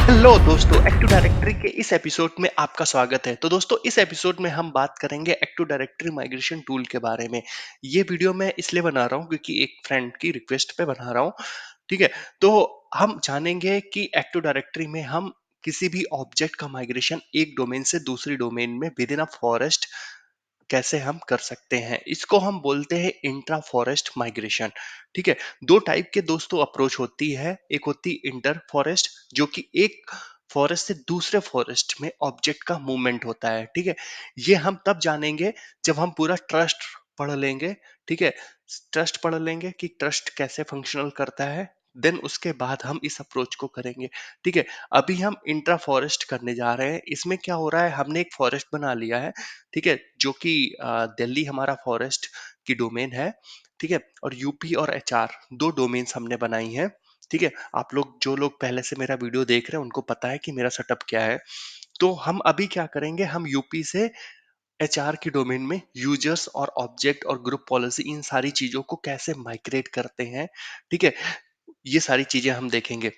Hello दोस्तों, active directory के इस एपिसोड में आपका स्वागत है। तो दोस्तों, इस एपिसोड में हम बात करेंगे एक्टिव डायरेक्टरी माइग्रेशन टूल के बारे में। ये वीडियो मैं इसलिए बना रहा हूँ क्योंकि एक फ्रेंड की रिक्वेस्ट पे बना रहा हूँ। ठीक है, तो हम जानेंगे कि एक्टिव डायरेक्टरी में हम किसी भी ऑब्जेक्ट का माइग्रेशन एक डोमेन से दूसरी डोमेन में विद इन अ फॉरेस्ट कैसे हम कर सकते हैं। इसको हम बोलते हैं इंट्रा फॉरेस्ट माइग्रेशन। ठीक है, दो टाइप के दोस्तों अप्रोच होती है। एक होती इंटर फॉरेस्ट, जो कि एक फॉरेस्ट से दूसरे फॉरेस्ट में ऑब्जेक्ट का मूवमेंट होता है। ठीक है, ये हम तब जानेंगे जब हम पूरा ट्रस्ट पढ़ लेंगे। ठीक है, ट्रस्ट पढ़ लेंगे कि ट्रस्ट कैसे फंक्शनल करता है, देन उसके बाद हम इस अप्रोच को करेंगे। ठीक है, अभी हम इंट्रा फॉरेस्ट करने जा रहे हैं। इसमें क्या हो रहा है, हमने एक फॉरेस्ट बना लिया है। ठीक है, जो कि दिल्ली हमारा फॉरेस्ट की डोमेन है। ठीक है, और यूपी और एचआर दो डोमेन्स हमने बनाई हैं। ठीक है, आप लोग जो लोग पहले से मेरा वीडियो देख रहे हैं उनको पता है कि मेरा सेटअप क्या है। तो हम अभी क्या करेंगे, हम यूपी से एचआर की डोमेन में यूजर्स और ऑब्जेक्ट और ग्रुप पॉलिसी इन सारी चीजों को कैसे माइग्रेट करते हैं। ठीक है, ये सारी चीजें हम देखेंगे।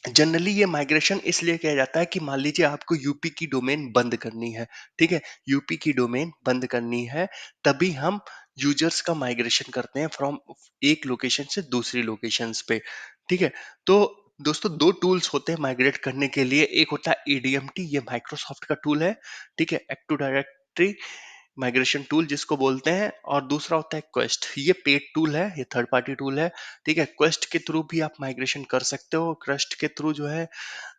जनरली ये माइग्रेशन इसलिए किया जाता है कि मान लीजिए आपको यूपी की डोमेन बंद करनी है। ठीक है, यूपी की डोमेन बंद करनी है, तभी हम यूजर्स का माइग्रेशन करते हैं फ्रॉम एक लोकेशन से दूसरी लोकेशंस पे। ठीक है, तो दोस्तों दो टूल्स होते हैं माइग्रेट करने के लिए। एक होता है एडीएमटी, ये माइक्रोसॉफ्ट का टूल है। ठीक है, एक्टिव डायरेक्टरी माइग्रेशन टूल जिसको बोलते हैं। और दूसरा होता है क्वेस्ट, ये पेड टूल है, ये थर्ड पार्टी टूल है। ठीक है, क्वेस्ट के थ्रू भी आप माइग्रेशन कर सकते हो। क्वेस्ट के थ्रू जो है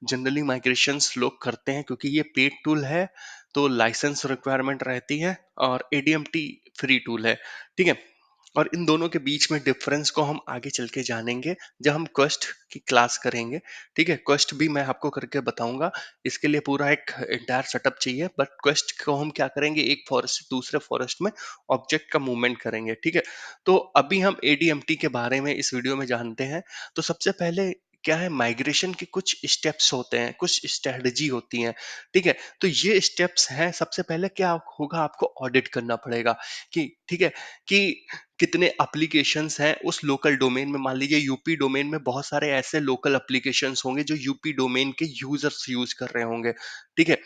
जनरली माइग्रेशंस लोग करते हैं क्योंकि ये पेड टूल है, तो लाइसेंस रिक्वायरमेंट रहती है। और एडीएमटी फ्री टूल है। ठीक है, और इन दोनों के बीच में डिफरेंस को हम आगे चल के जानेंगे जब हम क्वेस्ट की क्लास करेंगे। ठीक है, क्वेस्ट भी मैं आपको करके बताऊंगा। इसके लिए पूरा एक इंटायर सेटअप चाहिए, बट क्वेस्ट को हम क्या करेंगे, एक फॉरेस्ट से दूसरे फॉरेस्ट में ऑब्जेक्ट का मूवमेंट करेंगे। ठीक है, तो अभी हम एडीएमटी के बारे में इस वीडियो में जानते हैं। तो सबसे पहले क्या है, माइग्रेशन के कुछ स्टेप्स होते हैं, कुछ स्ट्रेटजी होती हैं। ठीक है, तो ये स्टेप्स हैं। सबसे पहले क्या होगा, आपको ऑडिट करना पड़ेगा कि ठीक है कि कितने एप्लीकेशंस हैं उस लोकल डोमेन में। मान लीजिए यूपी डोमेन में बहुत सारे ऐसे लोकल एप्लीकेशंस होंगे जो यूपी डोमेन के यूजर्स यूज कर रहे होंगे। ठीक है,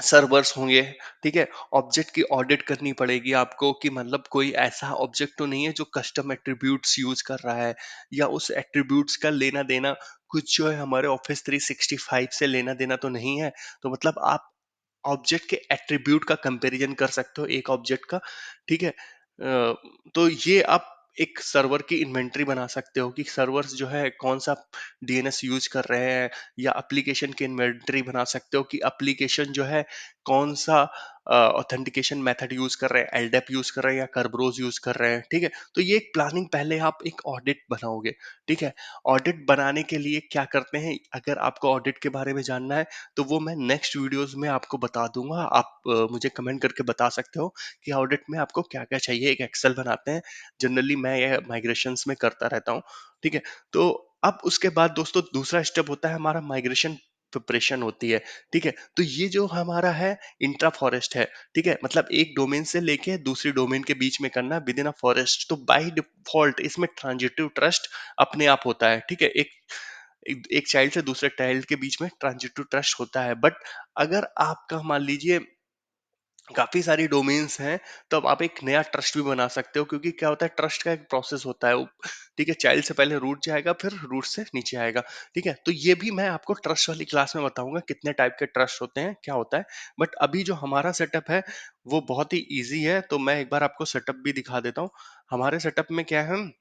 सर्वर्स होंगे। ठीक है, ऑब्जेक्ट की ऑडिट करनी पड़ेगी आपको कि मतलब कोई ऐसा ऑब्जेक्ट तो नहीं है जो कस्टम एट्रीब्यूट्स यूज कर रहा है, या उस एट्रीब्यूट्स का लेना देना कुछ जो है हमारे ऑफिस 365 से लेना देना तो नहीं है। तो मतलब आप ऑब्जेक्ट के एट्रीब्यूट का कंपैरिजन कर सकते हो एक ऑब्जेक्ट का। ठीक है, तो ये आप एक सर्वर की इन्वेंटरी बना सकते हो कि सर्वर्स जो है कौन सा डीएनएस यूज कर रहे हैं, या एप्लीकेशन की इन्वेंटरी बना सकते हो कि एप्लीकेशन जो है कौन सा ऑथेंटिकेशन मेथड यूज कर रहे हैं, एलडेप यूज कर रहे हैं या कर्बरोज यूज कर रहे हैं। ठीक है, तो ये एक प्लानिंग, पहले आप एक ऑडिट बनाओगे। ठीक है, ऑडिट बनाने के लिए क्या करते हैं, अगर आपको ऑडिट के बारे में जानना है तो वो मैं नेक्स्ट वीडियोस में आपको बता दूंगा। आप मुझे कमेंट करके बता सकते हो कि ऑडिट में आपको क्या क्या चाहिए। एक एक्सेल बनाते हैं, जनरली मैं ये माइग्रेशंस में करता रहता हूँ। ठीक है, तो अब उसके बाद दोस्तों दूसरा स्टेप होता है हमारा माइग्रेशन प्रिपरेशन होती है। ठीक है, तो ये जो हमारा है इंट्रा फॉरेस्ट है। ठीक है, मतलब एक डोमेन से लेके दूसरी डोमेन के बीच में करना विद इन अ फॉरेस्ट। तो बाय डिफॉल्ट इसमें ट्रांजिटिव ट्रस्ट अपने आप होता है। ठीक है, एक चाइल्ड से दूसरे चाइल्ड के बीच में ट्रांजिटिव ट्रस्ट होता है। बट अगर आपका मान लीजिए काफी सारी डोमेन्स हैं, तो अब आप एक नया ट्रस्ट भी बना सकते हो, क्योंकि क्या होता है, ट्रस्ट का एक प्रोसेस होता है। ठीक है, चाइल्ड से पहले रूट जाएगा, फिर रूट से नीचे आएगा। ठीक है, तो ये भी मैं आपको ट्रस्ट वाली क्लास में बताऊंगा कितने टाइप के ट्रस्ट होते हैं, क्या होता है। बट अभी जो हमारा सेटअप है वो बहुत ही ईजी है, तो मैं एक बार आपको सेटअप भी दिखा देता हूँ। हमारे सेटअप में क्या है,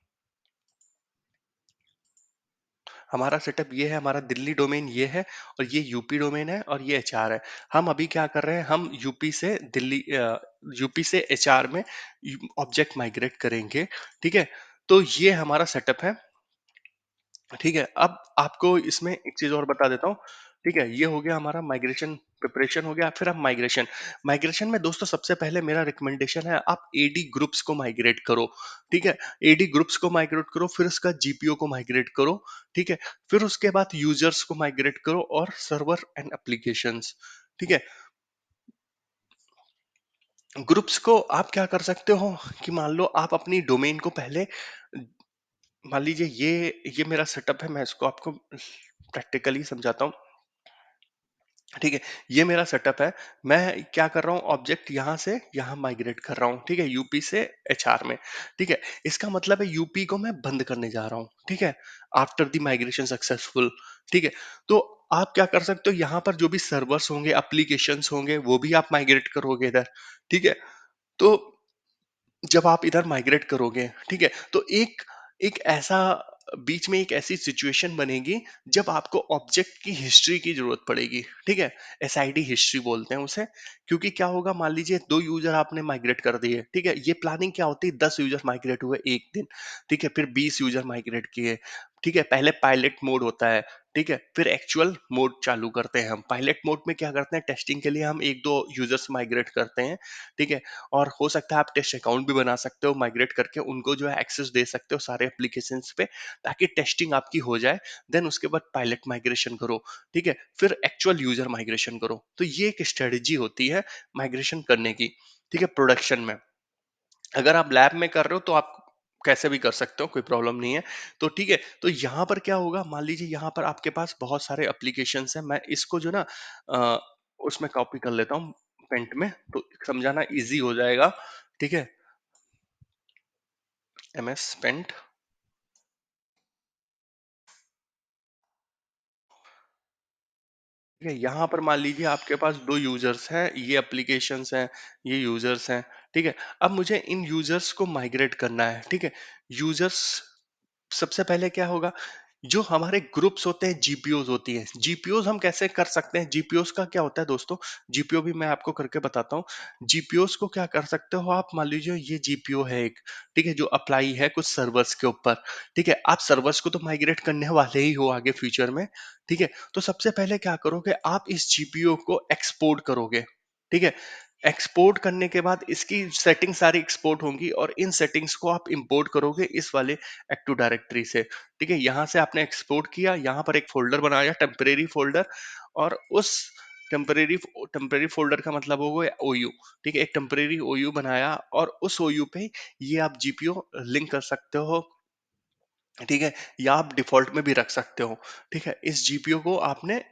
हमारा सेटअप ये है, हमारा दिल्ली डोमेन ये है, और ये यूपी डोमेन है, और ये एचआर है। हम अभी क्या कर रहे हैं, हम यूपी से एचआर में ऑब्जेक्ट माइग्रेट करेंगे। ठीक है, तो ये हमारा सेटअप है। ठीक है, अब आपको इसमें एक चीज और बता देता हूँ। ठीक है, ये हो गया हमारा माइग्रेशन प्रिपरेशन हो गया। फिर हम माइग्रेशन माइग्रेशन में दोस्तों सबसे पहले मेरा रिकमेंडेशन है, आप एडी ग्रुप्स को माइग्रेट करो। ठीक है, एडी ग्रुप्स को माइग्रेट करो, फिर उसका जीपीओ को माइग्रेट करो। ठीक है, फिर उसके बाद यूजर्स को माइग्रेट करो, और सर्वर एंड एप्लीकेशंस। ठीक है, ग्रुप्स को आप क्या कर सकते हो कि मान लो आप अपनी डोमेन को पहले, मान लीजिए ये मेरा सेटअप है, मैं इसको आपको प्रैक्टिकली समझाता हूँ। ठीक है, ये मेरा सेटअप है। मैं क्या कर रहा हूँ, ऑब्जेक्ट यहाँ से यहाँ माइग्रेट कर रहा हूँ, ठीक है, यूपी से एचआर में। ठीक है, इसका मतलब है यूपी को मैं बंद करने जा रहा हूँ, ठीक है, आफ्टर द माइग्रेशन सक्सेसफुल। ठीक है, तो आप क्या कर सकते हो, यहाँ पर जो भी सर्वर्स होंगे, एप्लीकेशंस होंगे, वो भी आप माइग्रेट करोगे इधर। ठीक है, तो जब आप इधर माइग्रेट करोगे, ठीक है, तो एक एक ऐसा बीच में एक ऐसी सिचुएशन बनेगी जब आपको ऑब्जेक्ट की हिस्ट्री की जरूरत पड़ेगी। ठीक है, एसआईडी हिस्ट्री बोलते हैं उसे। क्योंकि क्या होगा, मान लीजिए 2 यूजर आपने माइग्रेट कर दिए, ठीक है, ये प्लानिंग क्या होती है, 10 यूजर माइग्रेट हुए एक दिन, ठीक है, फिर 20 यूजर माइग्रेट किए। ठीक है, पहले पायलट मोड होता है, ठीक है, फिर एक्चुअल मोड चालू करते हैं हम। पायलट मोड में क्या करते हैं, टेस्टिंग के लिए हम 1-2 यूजर्स माइग्रेट करते हैं। ठीक है, और हो सकता है आप टेस्ट अकाउंट भी बना सकते हो, माइग्रेट करके उनको जो है एक्सेस दे सकते हो सारे एप्लीकेशंस पे, ताकि टेस्टिंग आपकी हो जाए। देन उसके बाद पायलट माइग्रेशन करो, ठीक है, फिर एक्चुअल यूजर माइग्रेशन करो। तो ये एक स्ट्रेटजी होती है माइग्रेशन करने की। ठीक है, प्रोडक्शन में अगर आप लैब में कर रहे हो तो आप कैसे भी कर सकते हो, कोई प्रॉब्लम नहीं है। तो ठीक है, तो यहाँ पर क्या होगा, मान लीजिए यहाँ पर आपके पास बहुत सारे एप्लीकेशंस हैं। मैं इसको जो ना अ, उसमें कॉपी कर लेता हूँ पेंट में, तो समझाना इजी हो जाएगा। ठीक है, MS पेंट। ठीक है, यहाँ पर मान लीजिए आपके पास 2 यूजर्स हैं, ये एप्लीकेशंस हैं, ये यूजर्स हैं। ठीक है, अब मुझे इन यूजर्स को माइग्रेट करना है। ठीक है, यूजर्स सबसे पहले क्या होगा, जो हमारे ग्रुप्स होते हैं, जीपीओज होती है। जीपीओज हम कैसे कर सकते हैं, जीपीओज का क्या होता है दोस्तों, जीपीओ भी मैं आपको करके बताता हूँ। जीपीओज को क्या कर सकते हो आप, मान लीजिए ये जीपीओ है एक, ठीक है, जो अप्लाई है कुछ सर्वर्स के ऊपर। ठीक है, आप सर्वर्स को तो माइग्रेट करने वाले ही हो आगे फ्यूचर में। ठीक है, तो सबसे पहले क्या करोगे, आप इस जीपीओ को एक्सपोर्ट करोगे। ठीक है, एक्सपोर्ट करने के बाद इसकी सेटिंग सारी एक्सपोर्ट होंगी, और इन सेटिंग्स को आप इंपोर्ट करोगे इस वाले एक्टिव डायरेक्टरी से। ठीक है, यहाँ से आपने एक्सपोर्ट किया, यहाँ पर एक फोल्डर बनाया, टेम्परेरी फोल्डर, और उस टेम्परेरी टेम्परेरी फोल्डर का मतलब होगा ओयू। ठीक है, एक टेम्परेरी ओयू बनाया, और उस ओयू पे ये आप जीपीओ लिंक कर सकते हो। ठीक है, या आप डिफॉल्ट में भी रख सकते हो। ठीक है, इस जीपीओ को आपने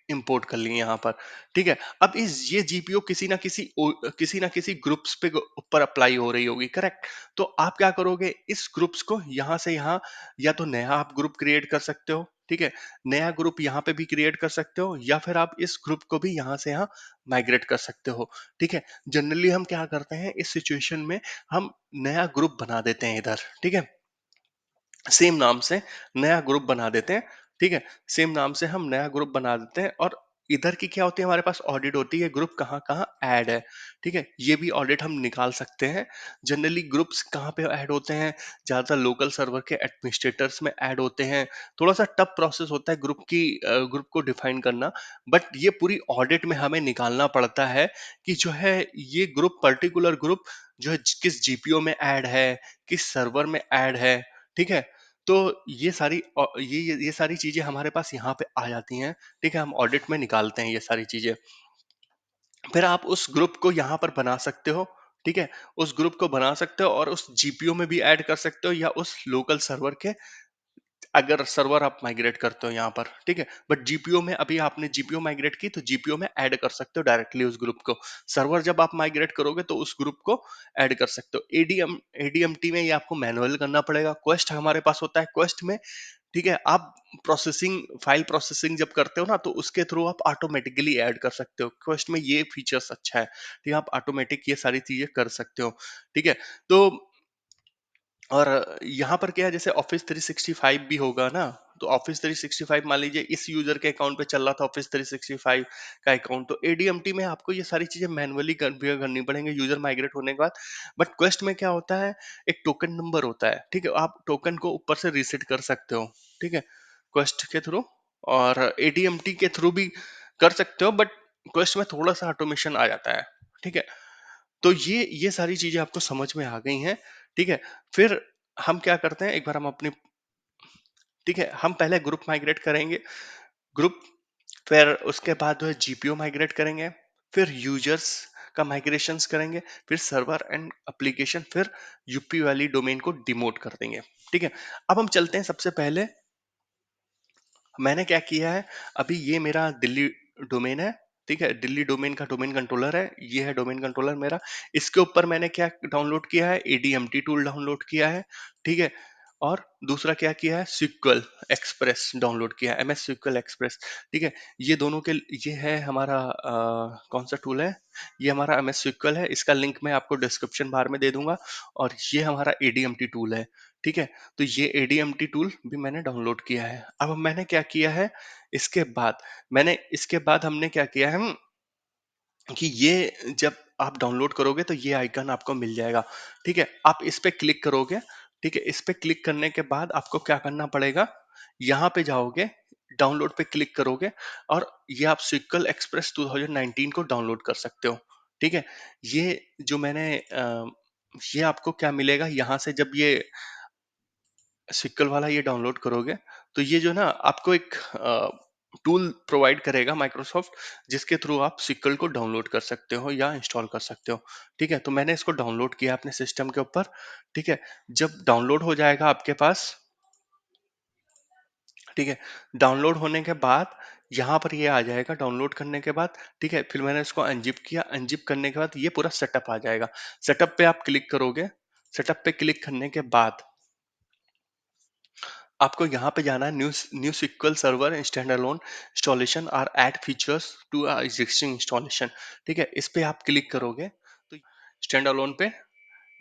इंपोर्ट कर लिए यहाँ पर। ठीक है, अब इस ये जीपीओ किसी ना किसी ग्रुप्स पे ऊपर अप्लाई हो रही होगी, करेक्ट। तो आप क्या करोगे, इस ग्रुप्स को यहाँ से यहाँ, या तो नया आप ग्रुप क्रिएट कर सकते हो। ठीक है, नया ग्रुप यहाँ पे भी क्रिएट कर सकते हो, या फिर आप इस ग्रुप को भी यहाँ से यहाँ माइग्रेट कर सकते हो। ठीक है, जनरली हम क्या करते हैं इस सिचुएशन में, हम नया ग्रुप बना देते हैं इधर। ठीक है, सेम नाम से नया ग्रुप बना देते हैं। ठीक है, सेम नाम से हम नया ग्रुप बना देते हैं, और इधर की क्या होती है, हमारे पास ऑडिट होती है, ग्रुप कहाँ कहाँ ऐड है। ठीक है, ये भी ऑडिट हम निकाल सकते हैं। जनरली ग्रुप्स कहाँ पे ऐड होते हैं, ज्यादातर लोकल सर्वर के एडमिनिस्ट्रेटर्स में ऐड होते हैं। थोड़ा सा टफ प्रोसेस होता है ग्रुप को डिफाइन करना, बट ये पूरी ऑडिट में हमें निकालना पड़ता है कि जो है ये ग्रुप, पर्टिकुलर ग्रुप जो है किस जीपीओ में ऐड है, किस सर्वर में ऐड है। ठीक है, तो ये सारी चीजें हमारे पास यहाँ पे आ जाती हैं। ठीक है, हम ऑडिट में निकालते हैं ये सारी चीजें। फिर आप उस ग्रुप को यहाँ पर बना सकते हो। ठीक है, उस ग्रुप को बना सकते हो, और उस जीपीओ में भी ऐड कर सकते हो, या उस लोकल सर्वर के, अगर सर्वर आप माइग्रेट करते हो यहाँ पर। ठीक है, बट जीपीओ में अभी आपने जीपीओ माइग्रेट की, तो जीपीओ में ऐड कर सकते हो डायरेक्टली उस ग्रुप को। सर्वर जब आप माइग्रेट करोगे तो उस ग्रुप को ऐड कर सकते हो। एडीएमटी में ये आपको मैनुअल करना पड़ेगा। क्वेस्ट हमारे पास होता है, क्वेस्ट में ठीक है, आप फाइल प्रोसेसिंग जब करते हो ना, तो उसके थ्रू आप ऑटोमेटिकली ऐड कर सकते हो। क्वेस्ट में ये फीचर्स अच्छा है, ठीक है, आप ऑटोमेटिक ये सारी चीजें कर सकते हो। ठीक है, तो और यहाँ पर क्या है, जैसे ऑफिस 365 भी होगा ना, तो ऑफिस 365 मान लीजिए इस यूजर के अकाउंट पे चल रहा था ऑफिस 365 का अकाउंट, तो एडीएमटी में आपको ये सारी चीजें मैनुअली कॉन्फ़िगर करनी पड़ेंगी यूजर माइग्रेट होने के बाद। बट क्वेस्ट में क्या होता है, एक टोकन नंबर होता है। ठीक है, आप टोकन को ऊपर से रीसेट कर सकते हो। ठीक है, क्वेस्ट के थ्रू, और एडीएमटी के थ्रू भी कर सकते हो, बट क्वेस्ट में थोड़ा सा ऑटोमेशन आ जाता है। ठीक है, तो ये सारी चीजें आपको समझ में आ गई हैं। ठीक है, फिर हम क्या करते हैं, एक बार हम अपनी, ठीक है, हम पहले ग्रुप माइग्रेट करेंगे, ग्रुप, फिर उसके बाद जो है जीपीओ माइग्रेट करेंगे, फिर यूजर्स का माइग्रेशंस करेंगे, फिर सर्वर एंड एप्लीकेशन, फिर यूपी वाली डोमेन को डिमोट कर देंगे। ठीक है, अब हम चलते हैं, सबसे पहले मैंने क्या किया है, अभी ये मेरा दिल्ली डोमेन है। ठीक है, दिल्ली डोमेन का डोमेन कंट्रोलर है, ये है डोमेन कंट्रोलर मेरा। इसके ऊपर मैंने क्या डाउनलोड किया है, एडीएमटी टूल डाउनलोड किया है, ठीक है। और दूसरा क्या किया है, SQL एक्सप्रेस डाउनलोड किया है, MS SQL एक्सप्रेस, ठीक है। ये दोनों के, ये है हमारा कौन सा टूल है, ये हमारा MS SQL है, इसका लिंक मैं आपको डिस्क्रिप्शन बार में दे दूंगा। और ये हमारा एडीएमटी टूल है, ठीक है। तो ये एडीएमटी टूल भी मैंने डाउनलोड किया है। अब मैंने क्या किया है, इसके बाद हमने क्या किया है कि ये जब आप डाउनलोड करोगे तो ये आइकन आपको मिल जाएगा, ठीक है। आप इस पे क्लिक करोगे, ठीक है। इस पे क्लिक करने के बाद आपको क्या करना पड़ेगा, यहाँ पे जाओगे, डाउनलोड पे क्लिक करोगे, और ये आप SQL एक्सप्रेस 2019 को डाउनलोड कर सकते हो, ठीक है। ये जो मैंने ये आपको क्या मिलेगा यहाँ से, जब ये सिक्वल वाला ये डाउनलोड करोगे, तो ये जो ना आपको एक टूल प्रोवाइड करेगा माइक्रोसॉफ्ट, जिसके थ्रू आप सिक्वल को डाउनलोड कर सकते हो या इंस्टॉल कर सकते हो, ठीक है। तो मैंने इसको डाउनलोड किया अपने सिस्टम के ऊपर, ठीक है। जब डाउनलोड हो जाएगा आपके पास, ठीक है, डाउनलोड होने के बाद यहाँ पर ये आ जाएगा डाउनलोड करने के बाद, ठीक है। फिर मैंने इसको अनजिप किया, अनजिप करने के बाद ये पूरा सेटअप आ जाएगा। सेटअप पे आप क्लिक करोगे, सेटअप पे क्लिक करने के बाद आपको यहाँ पे जाना है, new new SQL server standalone installation और add features to existing installation, ठीक है। इस पे आप क्लिक करोगे तो स्टैंड अलोन पे,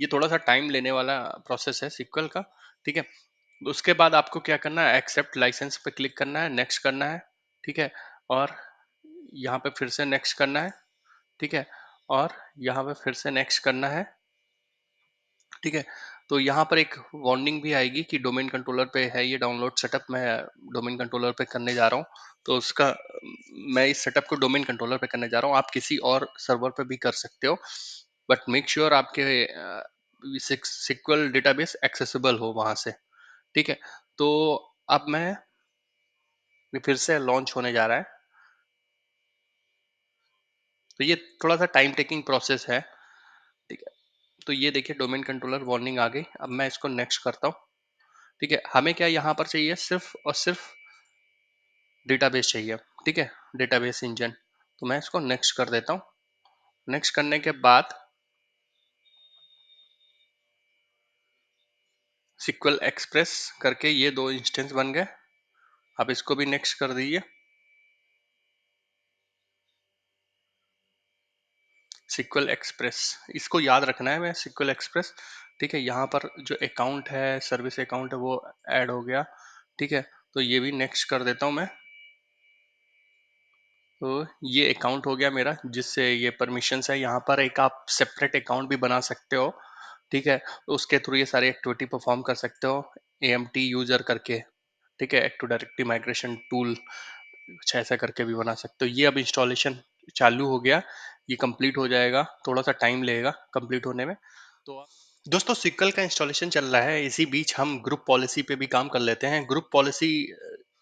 ये थोड़ा सा टाइम लेने वाला प्रोसेस है SQL का, ठीक है। तो उसके बाद आपको क्या करना है, एक्सेप्ट लाइसेंस पे क्लिक करना है, नेक्स्ट करना है, ठीक है। और यहाँ पे फिर से नेक्स्ट करना है, ठीक है। और यहाँ पे फिर से नेक्स्ट करना है, ठीक है। तो यहाँ पर एक वार्निंग भी आएगी कि डोमेन कंट्रोलर पे है ये डाउनलोड सेटअप, मैं डोमेन कंट्रोलर पे करने जा रहा हूँ। तो उसका मैं इस सेटअप को डोमेन कंट्रोलर पे करने जा रहा हूँ, आप किसी और सर्वर पे भी कर सकते हो, बट मेक श्योर आपके सिक्वल डेटाबेस एक्सेसिबल हो वहां से, ठीक है। तो अब मैं, ये फिर से लॉन्च होने जा रहा है, तो ये थोड़ा सा टाइम टेकिंग प्रोसेस है, ठीक है। तो ये देखिए डोमेन कंट्रोलर वार्निंग आ गई, अब मैं इसको नेक्स्ट करता हूँ, ठीक है। हमें क्या यहाँ पर चाहिए, सिर्फ और सिर्फ डेटाबेस चाहिए, ठीक है, डेटाबेस इंजन। तो मैं इसको नेक्स्ट कर देता हूँ। नेक्स्ट करने के बाद सिक्वल एक्सप्रेस करके ये दो इंस्टेंस बन गए, आप इसको भी नेक्स्ट कर दीजिए। सिक्वल एक्सप्रेस, इसको याद रखना है, मैं सिक्वल एक्सप्रेस, ठीक है। यहाँ पर जो अकाउंट है, सर्विस अकाउंट है, वो ऐड हो गया, ठीक है। तो ये भी नेक्स्ट कर देता हूँ मैं। तो ये अकाउंट हो गया मेरा, जिससे ये परमिशंस है, यहाँ पर एक आप सेपरेट अकाउंट भी बना सकते हो, ठीक है। तो उसके थ्रू ये सारी एक्टिविटी परफॉर्म कर सकते हो, AMT यूजर करके, ठीक है, एक्टिव डायरेक्टरी माइग्रेशन टूल, कुछ ऐसा करके भी बना सकते हो। ये अब इंस्टॉलेशन चालू हो गया, ये कंप्लीट हो जाएगा, थोड़ा सा टाइम लगेगा कंप्लीट होने में। तो दोस्तों सिक्वल का इंस्टॉलेशन चल रहा है, इसी बीच हम ग्रुप पॉलिसी पे भी काम कर लेते हैं। ग्रुप पॉलिसी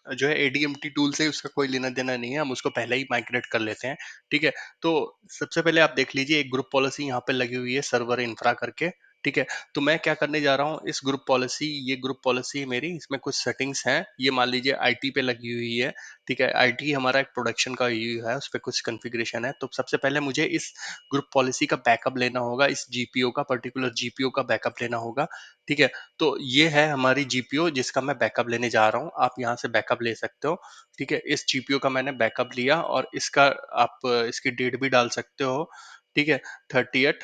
जो है एडीएमटी टूल से उसका कोई लेना देना नहीं है, हम उसको पहले ही माइग्रेट कर लेते हैं, ठीक है। तो सबसे पहले आप देख लीजिए, एक ग्रुप पॉलिसी यहाँ पे लगी हुई है, सर्वर इंफ्रा करके, ठीक है। तो मैं क्या करने जा रहा हूँ, इस ग्रुप पॉलिसी, ये ग्रुप पॉलिसी मेरी, इसमें कुछ सेटिंग्स हैं, ये मान लीजिए आईटी पे लगी हुई है, ठीक है। आईटी हमारा एक प्रोडक्शन का यू है, उस पर कुछ कॉन्फ़िगरेशन है। तो सबसे पहले मुझे इस ग्रुप पॉलिसी का बैकअप लेना होगा, इस जीपीओ का, पर्टिकुलर जीपीओ का बैकअप लेना होगा, ठीक है। तो ये है हमारी जीपीओ जिसका मैं बैकअप लेने जा रहा हूँ, आप यहाँ से बैकअप ले सकते हो, ठीक है। इस जीपीओ का मैंने बैकअप लिया, और इसका आप इसकी डेट भी डाल सकते हो, ठीक है, 30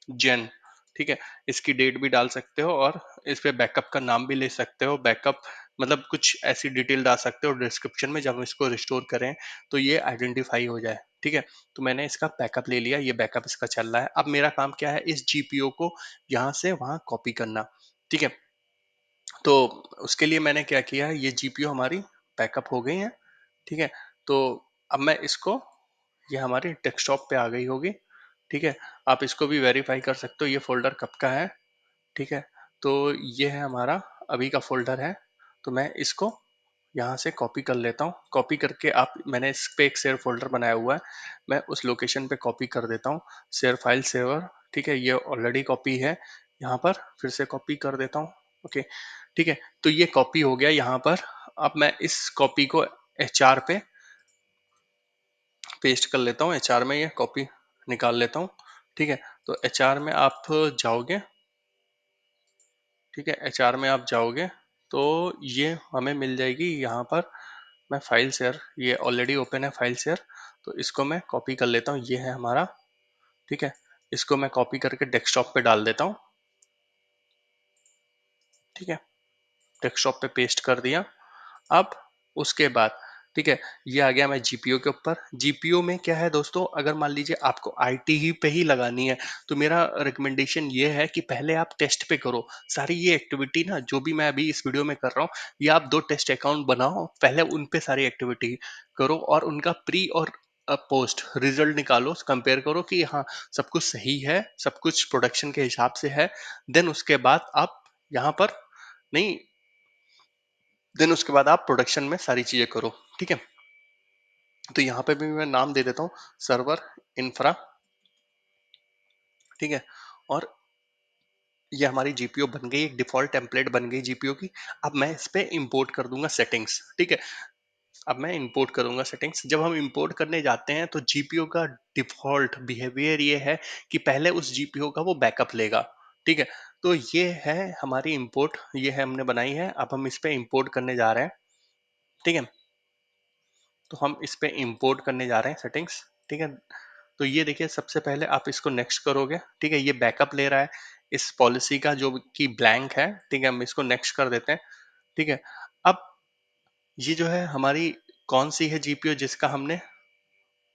जैन, ठीक है। इसकी डेट भी डाल सकते हो, और इस पे बैकअप का नाम भी ले सकते हो, बैकअप मतलब कुछ ऐसी डिटेल डाल सकते हो डिस्क्रिप्शन में, जब हम इसको रिस्टोर करें तो ये आइडेंटिफाई हो जाए, ठीक है। तो मैंने इसका बैकअप ले लिया, ये बैकअप इसका चल रहा है। अब मेरा काम क्या है, इस जीपीओ को यहाँ से वहाँ कॉपी करना, ठीक है। तो उसके लिए मैंने क्या किया, ये जीपीओ हमारी बैकअप हो गई है, ठीक है। तो अब मैं इसको, ये हमारी डेस्कटॉप पे आ गई होगी, ठीक है। आप इसको भी वेरीफाई कर सकते हो, ये फोल्डर कब का है, ठीक है। तो ये है हमारा अभी का फोल्डर है। तो मैं इसको यहाँ से कॉपी कर लेता हूँ, कॉपी करके आप, मैंने इस पे एक शेयर फोल्डर बनाया हुआ है, मैं उस लोकेशन पे कॉपी कर देता हूँ, शेयर फाइल सेवर, ठीक है। ये ऑलरेडी कॉपी है, यहाँ पर फिर से कॉपी कर देता हूँ, ओके, ठीक है। तो ये कॉपी हो गया यहाँ पर। अब मैं इस कॉपी को HR पे पेस्ट कर लेता हूँ एचआर में, ये कॉपी निकाल लेता हूँ। ठीक है, तो एचआर में आप जाओगे। ठीक है, एचआर में आप जाओगे तो ये हमें मिल जाएगी यहाँ पर। मैं फाइल शेयर, ये ऑलरेडी ओपन है फाइल शेयर, तो इसको मैं कॉपी कर लेता हूँ, ये है हमारा। ठीक है, इसको मैं कॉपी करके डेस्कटॉप पे डाल देता हूँ। ठीक है, डेस्कटॉप पे पेस्ट कर दिया। अब उसके बाद ठीक है, ये आ गया मैं जीपीयू के ऊपर। जीपीयू में क्या है दोस्तों, अगर मान लीजिए आपको आईटी ही पे ही लगानी है, तो मेरा रिकमेंडेशन ये है कि पहले आप टेस्ट पे करो सारी ये एक्टिविटी ना, जो भी मैं अभी इस वीडियो में कर रहा हूँ। ये आप 2 टेस्ट अकाउंट बनाओ, पहले उन पे सारी एक्टिविटी करो और उनका प्री और पोस्ट रिजल्ट निकालो, कंपेयर करो कि हाँ सब कुछ सही है, सब कुछ प्रोडक्शन के हिसाब से है। देन उसके बाद आप यहाँ पर नहीं, देन उसके बाद आप प्रोडक्शन में सारी चीजें करो। ठीक है, तो यहाँ पे भी मैं नाम दे देता हूँ, सर्वर इंफ्रा। ठीक है, और ये हमारी जीपीयू बन गई, एक डिफॉल्ट टेम्पलेट बन गई जीपीयू की। अब मैं इस पे इंपोर्ट कर दूंगा सेटिंग्स। ठीक है, अब मैं इंपोर्ट करूंगा सेटिंग्स। जब हम इंपोर्ट करने जाते हैं तो जीपीयू का डिफॉल्ट बिहेवियर ये है कि पहले उस जीपीयू का वो बैकअप लेगा। ठीक है, तो ये है हमारी इंपोर्ट, ये है हमने बनाई है। अब हम इस पे इंपोर्ट करने जा रहे हैं। ठीक है, तो हम इस पे इंपोर्ट करने जा रहे हैं सेटिंग्स। ठीक है, तो ये देखिए सबसे पहले आप इसको नेक्स्ट करोगे। ठीक है, ये बैकअप ले रहा है इस पॉलिसी का जो कि ब्लैंक है। ठीक है, हम इसको नेक्स्ट कर देते हैं। ठीक है, अब ये जो है हमारी कौन सी है जीपीयू जिसका हमने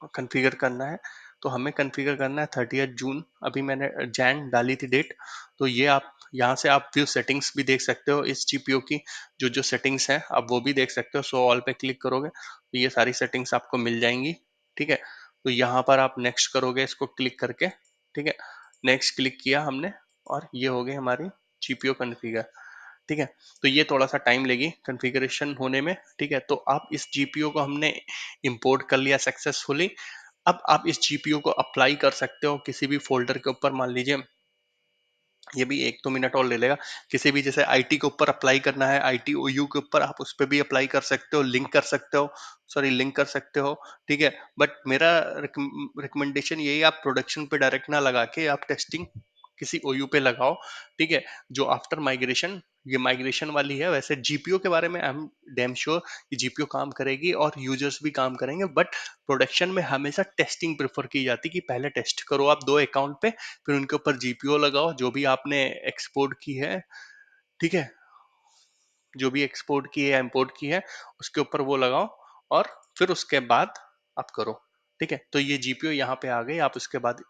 कॉन्फ़िगर करना है, तो हमें कॉन्फ़िगर करना है 30 जून। अभी मैंने जैन डाली थी डेट। तो ये आप यहाँ से आप व्यू सेटिंग्स भी देख सकते हो इस जीपीयू की, जो जो सेटिंग्स हैं आप वो भी देख सकते हो। सो ऑल पे क्लिक करोगे तो ये सारी सेटिंग्स आपको मिल जाएंगी। ठीक है, तो यहाँ पर आप नेक्स्ट करोगे इसको क्लिक करके। ठीक है, नेक्स्ट क्लिक किया हमने और ये हो गई हमारी जीपीयू कॉन्फ़िगर। ठीक है, तो ये थोड़ा सा टाइम लेगी कॉन्फ़िगरेशन होने में। ठीक है, तो आप इस जीपीयू को हमने इंपोर्ट कर लिया सक्सेसफुली। अब आप इस जीपीयू को अप्लाई कर सकते हो किसी भी फोल्डर के ऊपर। मान लीजिए ये भी 1-2 मिनट और ले लेगा। किसी भी जैसे आईटी के ऊपर अप्लाई करना है, आईटी ओयू के ऊपर आप उस पर भी अप्लाई कर सकते हो, लिंक कर सकते हो, सॉरी लिंक कर सकते हो। ठीक है, बट मेरा रिकमेंडेशन यही है, आप प्रोडक्शन पे डायरेक्ट ना लगा के आप टेस्टिंग किसी ओयू पे लगाओ। ठीक है, जो आफ्टर माइग्रेशन, ये माइग्रेशन वाली है। वैसे जीपीयू के बारे में आई एम डैम श्योर कि जीपीयू काम करेगी और यूजर्स भी काम करेंगे, बट प्रोडक्शन में हमेशा टेस्टिंग प्रेफर की जाती है कि पहले टेस्ट करो आप 2 अकाउंट पे, फिर उनके ऊपर जीपीओ लगाओ जो भी आपने एक्सपोर्ट की है। ठीक है, जो भी एक्सपोर्ट की है या इंपोर्ट की है उसके ऊपर वो लगाओ और फिर उसके बाद आप करो। ठीक है, तो ये जीपीओ यहाँ पे आ गई। आप उसके बाद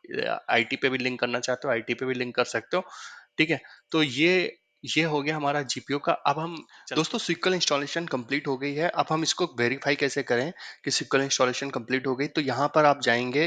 आईटी पे भी लिंक करना चाहते हो, आईटी पे भी लिंक कर सकते हो। ठीक है, तो ये हो गया हमारा जीपीओ का। अब हम दोस्तों SQL इंस्टॉलेशन कंप्लीट हो गई है। अब हम इसको वेरीफाई कैसे करें कि SQL इंस्टॉलेशन कंप्लीट हो गई, तो यहाँ पर आप जाएंगे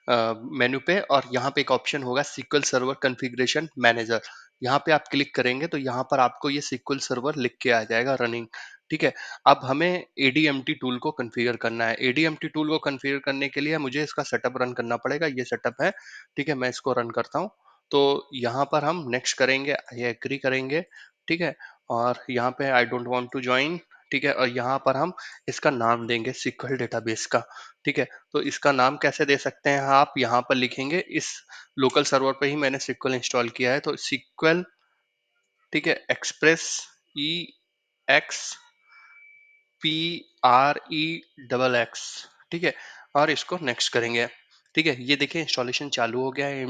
मेन्यू पे और यहाँ पे एक ऑप्शन होगा SQL सर्वर कॉन्फ़िगरेशन मैनेजर। यहाँ पे आप क्लिक करेंगे तो यहाँ पर आपको ये SQL सर्वर लिख के आ जाएगा रनिंग। ठीक है, अब हमें ADMT टूल को कॉन्फ़िगर करना है। ADMT टूल को कॉन्फ़िगर करने के लिए मुझे इसका सेटअप रन करना पड़ेगा। ये सेटअप है। ठीक है, मैं इसको रन करता हूँ। तो यहाँ पर हम नेक्स्ट करेंगे, आई एग्री करेंगे। ठीक है, और यहाँ पे I don't want to join. ठीक है, और यहाँ पर हम इसका नाम देंगे SQL डेटाबेस का। ठीक है, तो इसका नाम कैसे दे सकते हैं, आप यहाँ पर लिखेंगे, इस लोकल सर्वर पे ही मैंने SQL इंस्टॉल किया है तो SQL। ठीक है, express E X P R E double X. ठीक है, और इसको नेक्स्ट करेंगे। ठीक है, ये देखिए इंस्टॉलेशन चालू हो गया है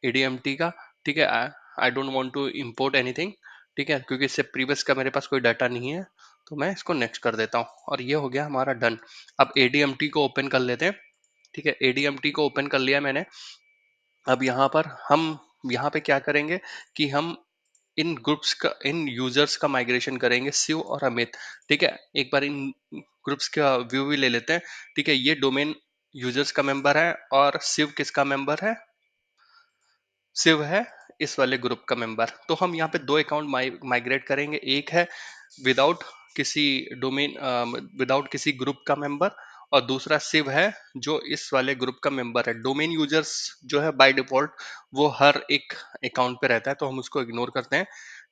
एडीएमटी का। ठीक है, I don't want to import anything. ठीक है, क्योंकि इससे प्रीवियस का मेरे पास कोई डाटा नहीं है, तो मैं इसको नेक्स्ट कर देता हूँ और ये हो गया हमारा डन। अब एडीएमटी को ओपन कर लेते हैं। ठीक है, एडीएमटी को ओपन कर लिया मैंने। अब यहाँ पर हम यहाँ पे क्या करेंगे कि हम इन ग्रुप्स का, इन यूजर्स का माइग्रेशन करेंगे, शिव और अमित। ठीक है, एक बार इन ग्रुप्स का व्यू भी ले लेते हैं। ठीक है, ये डोमेन यूजर्स का मेंबर है और शिव किसका मेंबर है, शिव है इस वाले ग्रुप का मेंबर। तो हम यहाँ पे 2 अकाउंट माइग्रेट करेंगे। एक है विदाउट किसी डोमेन, विदाउट किसी ग्रुप का मेंबर, और दूसरा शिव है जो इस वाले ग्रुप का मेंबर है। डोमेन यूजर्स जो है बाय डिफॉल्ट वो हर एक अकाउंट पे रहता है, तो हम उसको इग्नोर करते हैं।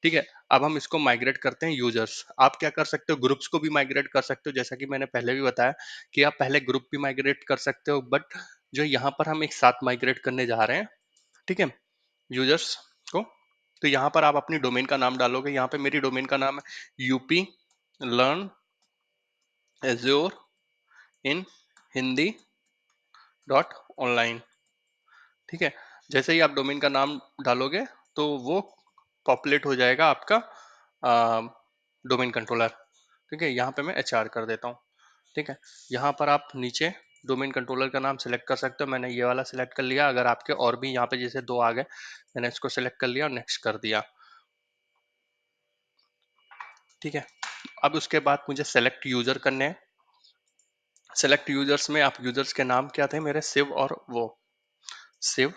ठीक है। अब हम इसको माइग्रेट करते हैं यूजर्स। आप क्या कर सकते हो, ग्रुप्स को भी माइग्रेट कर सकते हो, जैसा कि मैंने पहले भी बताया कि आप पहले ग्रुप भी माइग्रेट कर सकते हो, बट जो यहाँ पर हम एक साथ माइग्रेट करने जा रहे हैं, ठीक है, यूजर्स को। तो यहाँ पर आप अपनी डोमेन का नाम डालोगे। यहाँ पे मेरी डोमेन का नाम है यूपी लर्न एज्योर इन हिंदी डॉट ऑनलाइन। ठीक है। जैसे ही आप डोमेन का नाम डालोगे तो वो पॉपुलेट हो जाएगा आपका डोमेन कंट्रोलर। ठीक है, यहाँ पे मैं HR कर देता हूँ। ठीक है, यहाँ पर आप नीचे डोमेन कंट्रोलर का नाम सेलेक्ट कर सकते हो। मैंने ये वाला सेलेक्ट कर लिया। अगर आपके और भी यहाँ पे जैसे दो आ गए, मैंने इसको सेलेक्ट कर लिया और नेक्स्ट कर दिया। ठीक है, अब उसके बाद मुझे सेलेक्ट यूजर करने हैं। सेलेक्ट यूजर्स में आप यूजर्स के नाम क्या थे मेरे, शिव और वो, शिव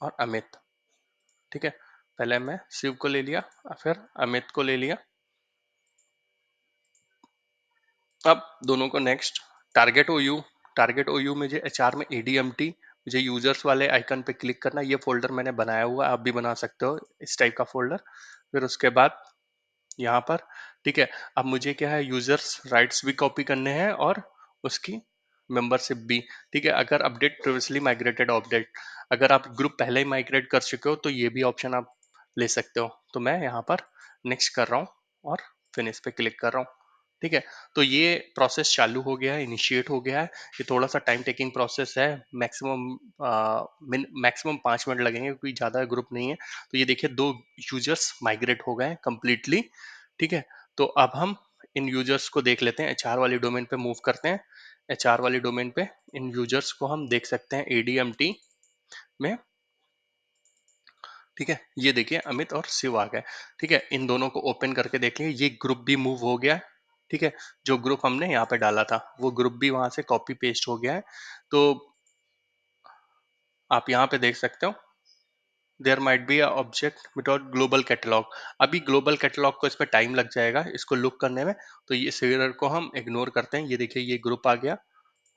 और अमित। ठीक है, पहले मैं शिव को ले लिया, फिर अमित को ले लिया। अब दोनों को next. Target OU, target OU में जो HR में ADMT, मुझे यूजर्स वाले आइकन पे क्लिक करना। ये फोल्डर मैंने बनाया हुआ है, आप भी बना सकते हो इस टाइप का फोल्डर। फिर उसके बाद यहाँ पर, ठीक है, अब मुझे क्या है, यूजर्स राइट्स भी कॉपी करने हैं और उसकी मेंबरशिप भी। ठीक है, अगर अपडेट प्रीवियसली माइग्रेटेड अपडेट, अगर आप ग्रुप पहले ही माइग्रेट कर चुके हो तो ये भी ऑप्शन आप ले सकते हो। तो मैं यहाँ पर नेक्स्ट कर रहा हूँ और फिनिश पे क्लिक कर रहा हूँ। ठीक है, तो ये प्रोसेस चालू हो गया है, इनिशिएट हो गया है। ये थोड़ा सा टाइम टेकिंग प्रोसेस है, मैक्सिमम 5 मिनट लगेंगे, क्योंकि ज़्यादा ग्रुप नहीं है। तो ये देखिए, 2 यूजर्स माइग्रेट हो गए कंप्लीटली। ठीक है, तो अब हम इन यूजर्स को देख लेते हैं। HR वाली डोमेन पे मूव करते हैं। HR वाली डोमेन पे इन यूजर्स को हम देख सकते हैं ADMT में। ठीक है, ये देखिए अमित और शिव आ गए। ठीक है, इन दोनों को ओपन करके देख लिए, ये ग्रुप भी मूव हो गया है। ठीक है, जो ग्रुप हमने यहाँ पे डाला था वो ग्रुप भी वहां से कॉपी पेस्ट हो गया है। तो आप यहाँ पे देख सकते हो, there might be a object without global catalog. अभी ग्लोबल कैटलॉग को इस पर टाइम लग जाएगा इसको लुक करने में, तो ये एरर को हम इग्नोर करते हैं। ये देखिए, ये ग्रुप आ गया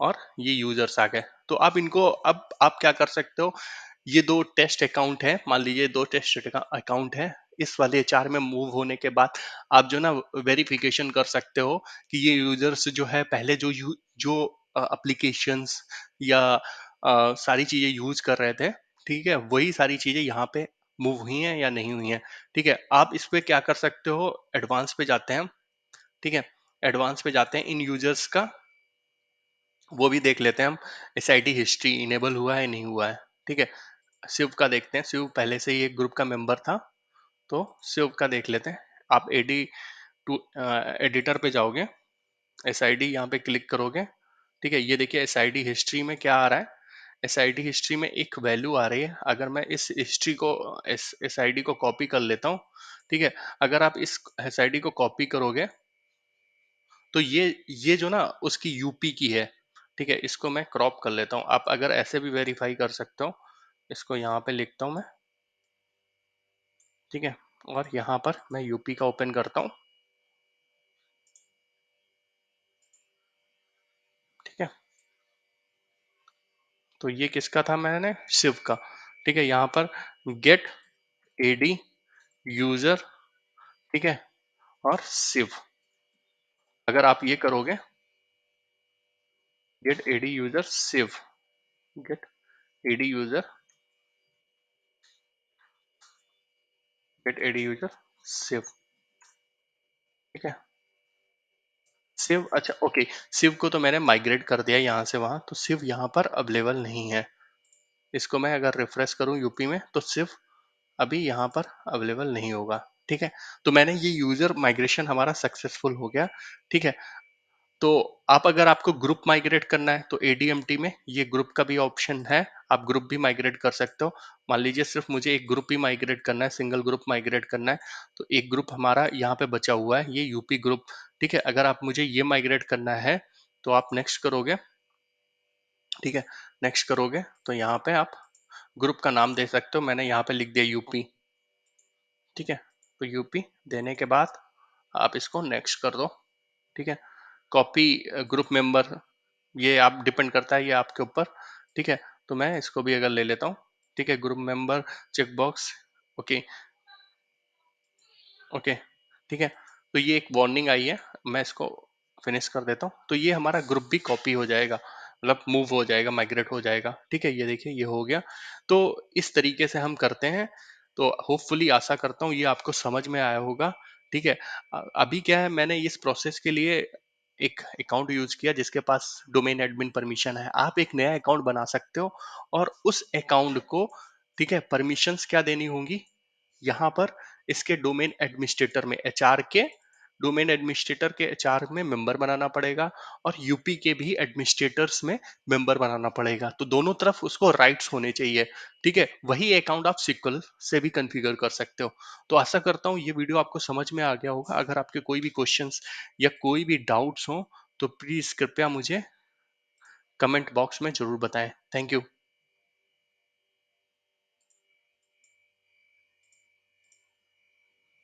और ये यूजर्स आ गए। तो आप इनको, अब आप क्या कर सकते हो, ये 2 टेस्ट अकाउंट है, मान लीजिए 2 टेस्ट अकाउंट है, इस वाले HR में मूव होने के बाद आप जो ना वेरिफिकेशन कर सकते हो कि ये यूजर्स जो है पहले जो एप्लीकेशंस या सारी चीजें यूज कर रहे थे, ठीक है, वही सारी चीजें यहाँ पे मूव हुई हैं या नहीं हुई हैं। ठीक है, आप इस पे क्या कर सकते हो, एडवांस पे जाते हैं। ठीक है, एडवांस पे जाते हैं, इन यूजर्स का वो भी देख लेते हैं हम, SID हिस्ट्री इनेबल हुआ है नहीं हुआ है। ठीक है, शिव का देखते हैं, शिव पहले से ही एक ग्रुप का मेंबर था, तो शिव का देख लेते हैं। आप टू एडिटर पे जाओगे, SID यहाँ पे क्लिक करोगे। ठीक है, ये देखिए SID हिस्ट्री में क्या आ रहा है, SID हिस्ट्री में एक वैल्यू आ रही है। अगर मैं इस हिस्ट्री को, SID को कॉपी कर लेता हूँ। ठीक है, अगर आप इस SID को कॉपी करोगे तो ये जो ना उसकी यूपी की है। ठीक है, इसको मैं क्रॉप कर लेता हूँ। आप अगर ऐसे भी वेरीफाई कर सकते हो, इसको यहाँ पे लिखता हूँ मैं। ठीक है, और यहाँ पर मैं यूपी का ओपन करता हूँ। ठीक है, तो ये किसका था, मैंने शिव का। ठीक है, यहाँ पर गेट AD यूजर, ठीक है, और शिव। अगर आप ये करोगे, get AD user Shiv, get AD user, get AD user Shiv. ठीक है, शिव, अच्छा ओके, शिव को तो मैंने माइग्रेट कर दिया यहाँ से वहां, तो शिव यहाँ पर अवेलेबल नहीं है। इसको मैं अगर रिफ्रेश करूँ यूपी में तो शिव अभी यहाँ पर अवेलेबल नहीं होगा। ठीक है, तो मैंने ये यूजर माइग्रेशन हमारा सक्सेसफुल हो गया। ठीक है, तो आप अगर आपको ग्रुप माइग्रेट करना है तो ADMT में ये ग्रुप का भी ऑप्शन है, आप ग्रुप भी माइग्रेट कर सकते हो। मान लीजिए सिर्फ मुझे एक ग्रुप ही माइग्रेट करना है, सिंगल ग्रुप माइग्रेट करना है, तो एक ग्रुप हमारा यहाँ पे बचा हुआ है, ये यूपी ग्रुप। ठीक है, अगर आप मुझे ये माइग्रेट करना है तो आप नेक्स्ट करोगे। ठीक है, नेक्स्ट करोगे तो यहाँ पे आप ग्रुप का नाम दे सकते हो। मैंने यहाँ पे लिख दिया यूपी। ठीक है, तो यूपी देने के बाद आप इसको नेक्स्ट कर दो। ठीक है, कॉपी ग्रुप मेंबर, ये आप डिपेंड करता है, ये आपके ऊपर। ठीक है, तो मैं इसको भी अगर ले लेता हूँ। ठीक है, group member checkbox, okay, okay, ठीक है। तो ये एक वार्निंग आई है, मैं इसको फिनिश कर देता हूँ। तो ये हमारा ग्रुप भी कॉपी हो जाएगा, मतलब मूव हो जाएगा, माइग्रेट हो जाएगा। ठीक है, ये देखिए ये हो गया। तो इस तरीके से हम करते हैं। तो होपफुली आशा करता हूँ ये आपको समझ में आया होगा। ठीक है। अभी क्या है, मैंने इस प्रोसेस के लिए एक अकाउंट यूज किया जिसके पास डोमेन एडमिन परमिशन है। आप एक नया अकाउंट बना सकते हो और उस अकाउंट को, ठीक है, परमिशंस क्या देनी होंगी यहाँ पर, इसके डोमेन एडमिनिस्ट्रेटर में, एचआर के डोमेन एडमिनिस्ट्रेटर के एचआर में मेंबर बनाना पड़ेगा और यूपी के भी एडमिनिस्ट्रेटर्स में मेंबर बनाना पड़ेगा। तो दोनों तरफ उसको राइट्स होने चाहिए। ठीक है, वही अकाउंट आप सिक्वल से भी कॉन्फ़िगर कर सकते हो। तो आशा करता हूँ ये वीडियो आपको समझ में आ गया होगा। अगर आपके कोई भी क्वेश्चंस या कोई भी डाउट्स हो तो प्लीज कृपया मुझे कमेंट बॉक्स में जरूर बताएं। Thank you.